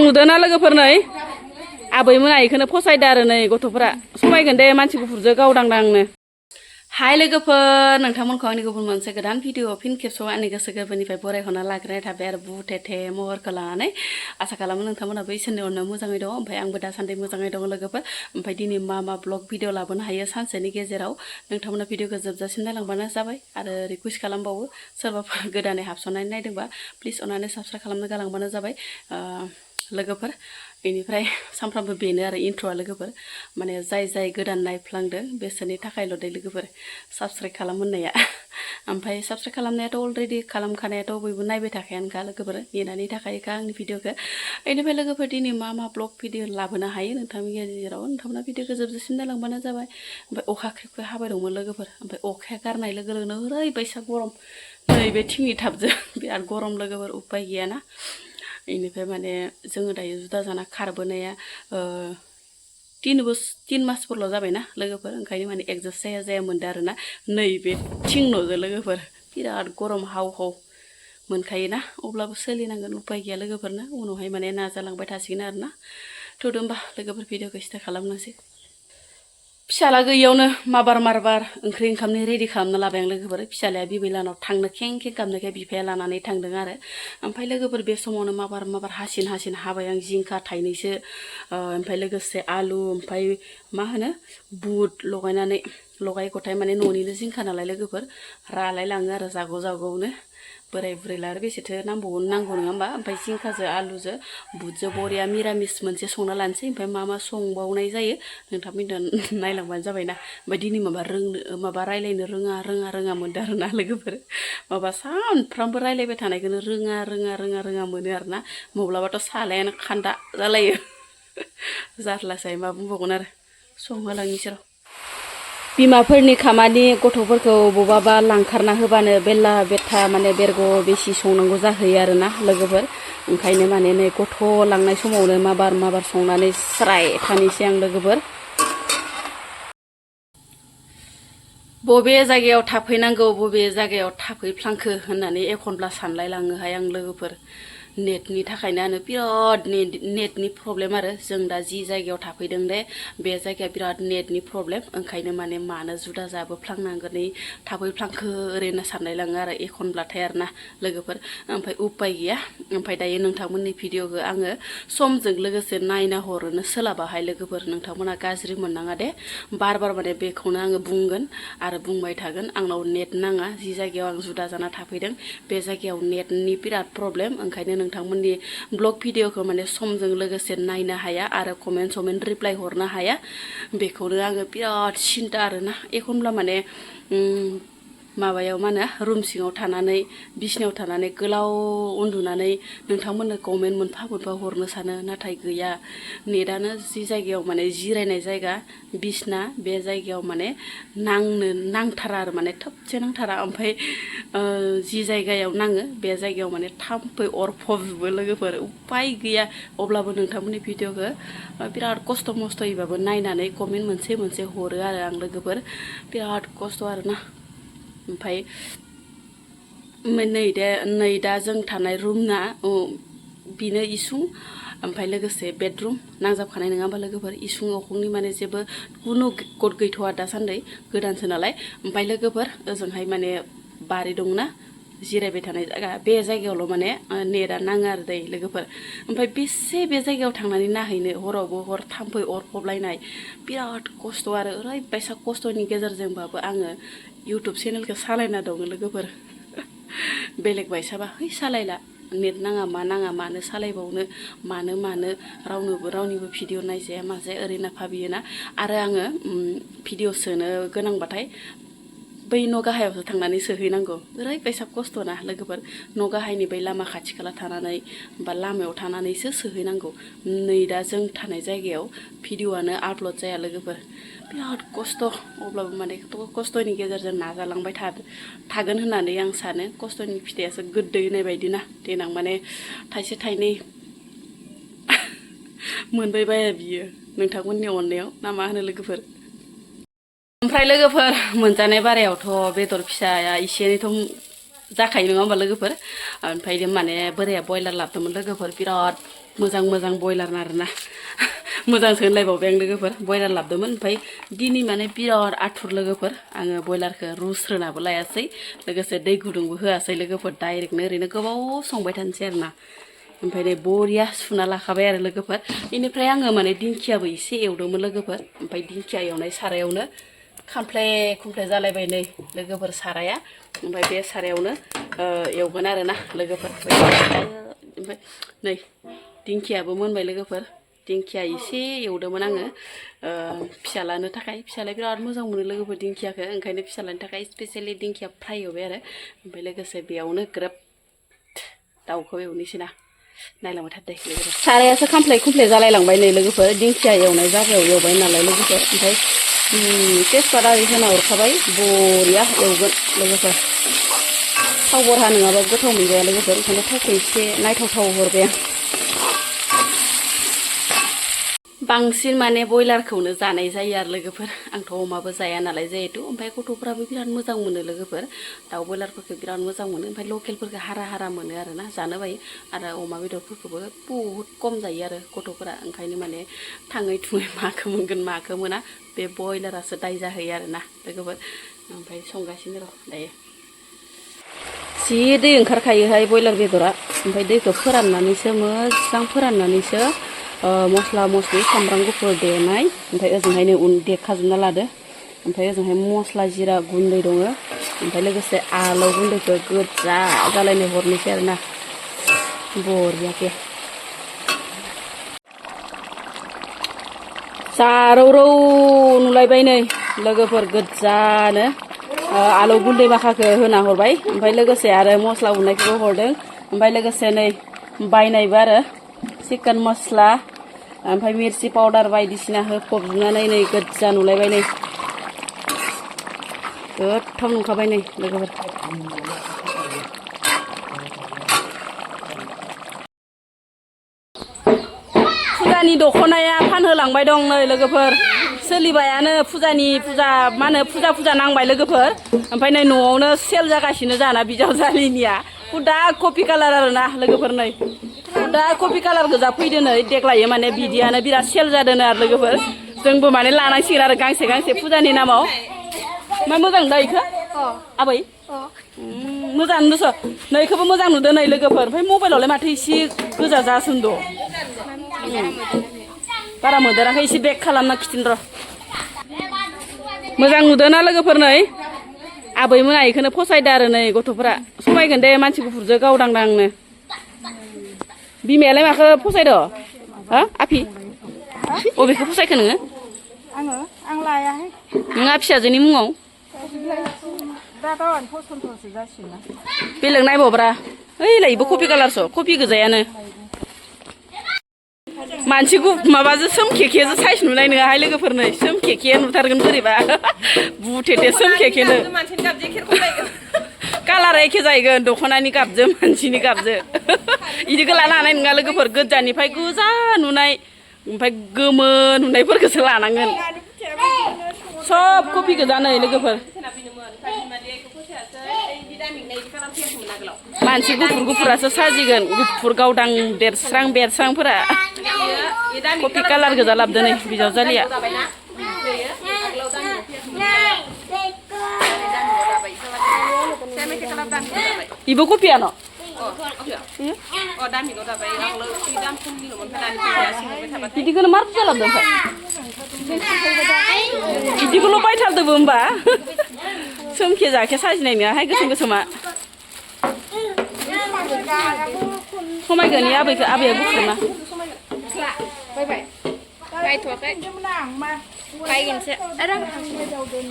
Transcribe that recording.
नुदों ना लोगोफोर नै आबैमोना इखौनो फसायदो आरो नै गथ'फोरा समायगोन दे मानसि गुफुरजों गावदांदांनो हाय लोगोफोर नोंथांमोनखौ आंनि गुबुन मोनसे गोदान भिडिअ फिन खेबसेआव आंनि गोसो गोरबोनिफ्राय बरायहरना लाग्रोनाय थाबाय आरो बुथेथे महरखौ लानानै आसा खालामो नोंथांमोनाबो इसोरनि अननायाव मोजाङै दं ओमफ्राय आंबो दासान्दि मोजाङै दं लोगोफोर ओमफ्राय दिनै मा ब्लग भिडिअ लाबोनो हायो सानसेनि गेजेराव नोंथांमोना भिडिअखौ जोबजासिम नायलांबानो जाबाय आरो रिकुवेस्ट खालामबावो सोरबाफोर गोदानै हाबसननानै नायदोंबा प्लिज अननानै साबस्क्राइब खालामनो गालांबानो जाबाय लोगोफोर बेनिफ्राय सानफ्रामबो बेनो आरो इन्ट्र'आ लोगोफोर माने जाय गोदान नायफ्लांदों बेसोरनि थाखायल' दे लोगोफोर साबस्क्राइब खालामहोननाया ओमफ्राय साबस्क्राइब खालामनायाथ' अलरेडि खालामखानायाथ' बयबो नायबाय थाखायानोखा लोगोफोर नेनानै थाखायोखा आंनि भिडिअखौ बेनिफ्राय लोगोफोर दिनै मा ब्लग भिडिअ लाबोनो हायो नोंथांनि गेजेराव नोंथांमोना भिडिअखौ जोबजासिम नायलांबानो जाबाय ओमफ्राय अखा ख्रिख्रि हाबाय दंमोन लोगोफोर ओमफ्य अखाया गारनाय लोगो लोगोनो ओरैबायसा गरम नैबे थिंनि थाबजों बिराद गरम लोगोफोर उपाय गैयाना बेनिफ्राय माने जोङो दायो जुदा जाना खारबोनाया 3 मासफोरल' जाबायना लोगोफोर ओंखायनो माने एडजास्ट जाया मोनदों आरोना नैबे थिं न'जों लोगोफोर बिराद गरम हाव मोनखायोना अब्लाबो सोलिनांगोन उपाय गैया लोगोफोरना उनावहाय माने नाजालांबाय थासिगोन आरोना थ'दो होमबा लोगोफोर भिडिअखौ स्टार्ट खालामनोसै फिसाला गैयियावनो माबार ओंख्रि ओंखामनि रेडि खालामना लाबाय आं लोगोफोर फिसालाया बिबैलानाव थांनो खें गाबनायखाय बिफाया लानानै थांदों आरो ओमफ्राय लोगोफोर बे समावनो माबार हासिन हाबाय आं जिंखा थाइनैसो ओमफ्राय लोगोसे आलु ओमफ्राय मा होनो बुट लगाय गथाय माने न'निनो जिंखा नालाय लोगोफोर रालाय लाङो आरो जागौनो बोराय बुरैला आरो बेसेथो नांगौ नङा होमबा ओमफ्राय जिंखाजों आलुजों बुटजों बरिया मिरामिस मोनसे संना लानोसै ओमफ्राय मा संबावनाय जायो नोंथांमोनजों नायलांबानो जाबायना ओमफ्राय दिनै माबा रायलायनो रोङा मोनदों आरोना लोगोफोर माबा सानफ्रामबो रायलायबाय थानायखौनो रोङा मोनो आरोना माब्लाबाथ' सालायानो खान्दा जालायो जारलासै मा बुंबावगोन आरो संहोलांनिसै र' बिमाफोरनि खामानि गथ'फोरखौ बबावबा लांखारना होबानो बेला बेथा माने बेरग' बेसि संनांगौ जाहैयो आरोना लोगोफोर ओंखायनो माने नै गथ' लांनाय समावनो माबार संनानै स्राय थानोसै आं लोगोफोर बबे जायगायाव थाफैनांगौ बबे जायगायाव थाफैफ्लांखो होननानै एखनब्ला सानलायलाङोहाय आं लोगोफोर नेटनि थाखायनो बिराद नेटनि प्रब्लेम आरो जों दा जि जायगायाव थाफैदों दे बे जायगाया बिराद नेटनि प्रब्लेम ओंखायनो माने मानो जुदा जाबोफ्लांनांगोनै थाफैफ्लांखो ओरैनो सानलायलाङो आरो एखनब्लाथाय आरोना लोगोफोर ओमफ्राय उपाय गैया ओमफ्राय दायो नोंथांमोननि भिडिअखौ आङो समजों लोगोसे नायना हरनो सोलाबाहाय लोगोफोर नोंथांमोना गाज्रि मोननाङा दे बार माने बेखौनो आङो बुंगोन आरो बुंबाय थागोन आंनाव नेट नाङा जि जायगायाव आं जुदा जाना थाफैदों बे जायगायाव नेटनि बिराद प्रब्लेम ओंखायनो नोंथांमोननि ब्लग भिडिअखौ माने समजों लोगोसे नायनो हाया आरो कमेन्ट रिप्लाय हरनो हाया बेखौनो आङो बिराद सिन्था आरोना एखनब्ला माने माबायाव मा होनो रुम सिङाव थानानै बिसिनायाव थानानै गोलाव उन्दुनानै नोंथांमोननो कमेन्ट मोनफा हरनो सानो नाथाय गैया नेटआनो जि जायगायाव माने जिरायनाय जायगा बिसना बे जायगायाव माने नांथारा आरो माने थोबसे नांथारा ओमफ्राय जि जायगायाव नाङो बे जायगायाव माने थाम्फै अरफबजोबो लोगोफोर उपाय गैया अब्लाबो नोंथांमोननि भिडिअखौ बिराद खस्थ' मस्थ'यैबाबो नायनानै कमेन्ट मोनसे हरो आरो आं लोगोफोर बिराद खस्थ' आरोना ओमफ्राय नै दा जों थानाय रुमना बिनो इसिं ओमफ्राय लोगोसे बेडरुम नांजाबखानाय नङा होमबा लोगोफोर इसिं अखंनि माने जेबो कुनु गद गैथ'आ दासान्दि गोदानसो नालाय ओमफ्राय लोगोफोर ओजोंहाय माने बारि दंना जिरायबाय थानाय जायगा बे जायगायावल' माने नेटआ नाङो आरो दै लोगोफोर ओमफ्राय बेसे बे जायगायाव थांनानै नायहैनो हरावबो हर थाम्फै अरफबलायनाय बिराद खस्थ' आरो ओरैबायसा खस्थ'नि गेजेरजोंबाबो आङो इउटुब चेनेलखौ सालायना दङ लोगोफोर बेलेग बायसाबा है सालायला नेट नाङा मानो सालायबावनो मानो रावनिबो भिडिअ नायजाया माजाया ओरैनो भाबियोना आरो आङो भिडिअ सोनो गोनांबाथाय बै न' गाहायावसो थांनानै सोहैनांगौ ओरैबायसा खस्थ'ना लोगोफोर न' गाहायनि बै लामा खाथि खाला थानानै बा लामायाव थानानैसो सोहैनांगौ नै दा जों थानाय जायगायाव भिडिअआनो आपल'ड जाया लोगोफोर बिराद खस्थ' अब्लाबो माने खस्थ'नि गेजेरजों नाजालांबाय थागोन होननानै आं सानो खस्थ'नि फिथाइयासो गोदै होननाय बायदि ना देनां माने थाइसे थाइनै मोनबायबाया बियो नोंथांमोननि अननायाव ना मा होनो लोगोफोर ओमफ्राय लोगोफोर मोनजानाय बारायावथ' बेदर फिसाया एसे एनैथ' जाखायो नङा होमबा लोगोफोर ओमफ्राय माने बोराया बयलार लाबोदोंमोन लोगोफोर बिराद मोजां बयलार आरोना मोजांसो होनलायबावबाय आं लोगोफोर बयलार लाबोदोंमोन ओमफ्राय दिनै माने बिराद आथुर लोगोफोर आङो बयलारखौ रुस्रोनाबो लायासै लोगोसे दै गुदुंबो होआसै लोगोफोर डाइरेक्टनो ओरैनो गोबाव संबाय थानोसै आरोना ओमफ्राय नै बरिया सुना लाखाबाय आरो लोगोफोर बेनिफ्राय आङो माने दिंखियाबो एसे एवदोंमोन लोगोफोर ओमफ्राय दिंखिया एवनाय सारायावनो खामफ्ले खुमफ्ले जालायबाय नै लोगोफोर साराया ओमफ्राय बे सारायावनो एवगोन आरोना लोगोफोर ओमफ्राय नै दिंखियाबो मोनबाय लोगोफोर दिंखिया एसे एवदोंमोन आङो फिसालानो थाखाय फिसालाया बिराद मोजां मोनो लोगोफोर दिंखियाखौ ओंखायनो फिसालानि थाखाय स्पेसियेलि दिंखिया फ्राय एवबाय आरो ओमफ्राय लोगोसे बेयावनो ग्रोब दाउखौ एवनोसै ना नायलांबाय थादो लोगोफोर सारायासो खामफ्ले खुमफ्ले जालायलांबाय नै लोगोफोर दिंखिया एवनाय जायगायाव एवबाय नालाय लोगोफोर ओमफ्राय तेजपात आरि होना हरखाबाय बरिया एवगोन लोगोफोर थाव बरहा नङाबा गोथाव मोनजाया लोगोफोर ओंखायनो थावखौ एसे नायथावथाव हरबाय आं बांसिन माने बयलारखौनो जानाय जायो आरो लोगोफोर आंथ' अमाबो जाया नालाय जिहेतु ओमफ्राय गथ'फ्राबो बिराद मोजां मोनो लोगोफोर दाउ बयलारफोरखौ बिराद मोजां मोनो ओमफ्राय लकेलफोरखौ हारा मोनो आरोना जानो बायो आरो अमा बेदरफोरखौबो बुहुद खम जायो आरो गथ'फोरा ओंखायनो माने थाङै थुङै माखौ मोनगोन माखौ मोना बे बयलारासो दाय जाहैयो आरोना लोगोफोर ओमफ्राय संगासिनो र' दायो जि दै ओंखारखायोहाय बयलार बेदरा ओमफ्राय दैखौ फोराननानैसो मोजां फोराननानैसो मस्ला मस्लि सामब्राम गुफुर देनाय ओमफ्राय ओजोंहायनो देखाजोबना लादो ओमफ्राय ओजोंहाय मस्ला जिरा गुन्दै दङ ओमफ्राय लोगोसे आलौ गुन्दैखौ गोजा जालायनाय हरनोसै आरोना बरियाके जारौ नुलायबाय नै लोगोफोर गोजानो आलौ गुन्दै माखाखौ होना हरबाय ओमफ्राय लोगोसे आरो मस्ला उननायखौबो हरदों ओमफ्राय लोगोसे नै बायनायबो आरो चिकेन मस्ला ओमफ्राय मिर्चि पाउडार बायदिसिना होफबजोबनानै नै गोजा नुलायबाय नै गोथाव नुखाबाय नै लोगोफोर फुजानि दख'नाया फानहोलांबाय दं नै लोगोफोर सोलिबायानो फुजानि फुजा मा होनो फुजा नांबाय लोगोफोर ओमफ्राय नै न'आवनो सेल जागासिनो जाना बिजावजालिनिया दा कफि कालार आरोना लोगोफोर नै दा कफि कालार गोजा फैदो नै देग्लायो माने बिदियानो बिराद सेल जादों आरो लोगोफोर जोंबो माने लानांसिगोन आरो गांसे फुजानि नामाव मा मोजां दा इखो आबै मोजां नुदोंस' नै इखौबो मोजां नुदों नै लोगोफोर ओमफ्राय मबाइलावलाय माथो एसे गोजा जासोन दं बारा मोदोराखै एसे बेक खालामना खिथिन र' मोजां नुदोंना लोगोफोर नै आबैमोना इखौनो फसायदो आरो नै गथ'फोरा समायगोन दे मानसि गुफुरजों गावदांदांनो बिमायालाय माखौ फसायद' हा आफि अबेखौ फसायखो नोङो आं लायाहाय नोंहा फिसाजोनि मुङाव बेलेग नायबावब्रा ओइलाय इबो कफि कालारसो कफि गोजायानो मानसि माबाजों सोमखेखेजों साइज नुनाय नङाहाय लोगोफोर नै सोमखेखे नुथारगोन बोरैबा बुथेथे सोमखेखेनो कालारा एखे जाहैगोन दख'नानि गाबजों मानसिनि गाबजों इदिखौ लानो हानाय नङा लोगोफोर गोजानिफ्राय गोजा नुनाय ओमफ्राय गोमो नुनायफोरखौसो लानांगोन सब कफि गोजा नै लोगोफोर मानसि गुफुरासो साजिगोन गुफुर गावदां देरस्रां बेरस्रांफोरा कफि कालार गोजा लाबोदो नै बिजावजालिया इबो कफियानो बिदिखौनो मार बुरजा लाबोदों ओमफ्राय बिदिखौल' बायथारदोंबो होमबा सोमखे जाखे साजिनाय नङाहाय गोसोमा समायगोन आबैया गुफुरना बायथ'वाखै बायगोनसो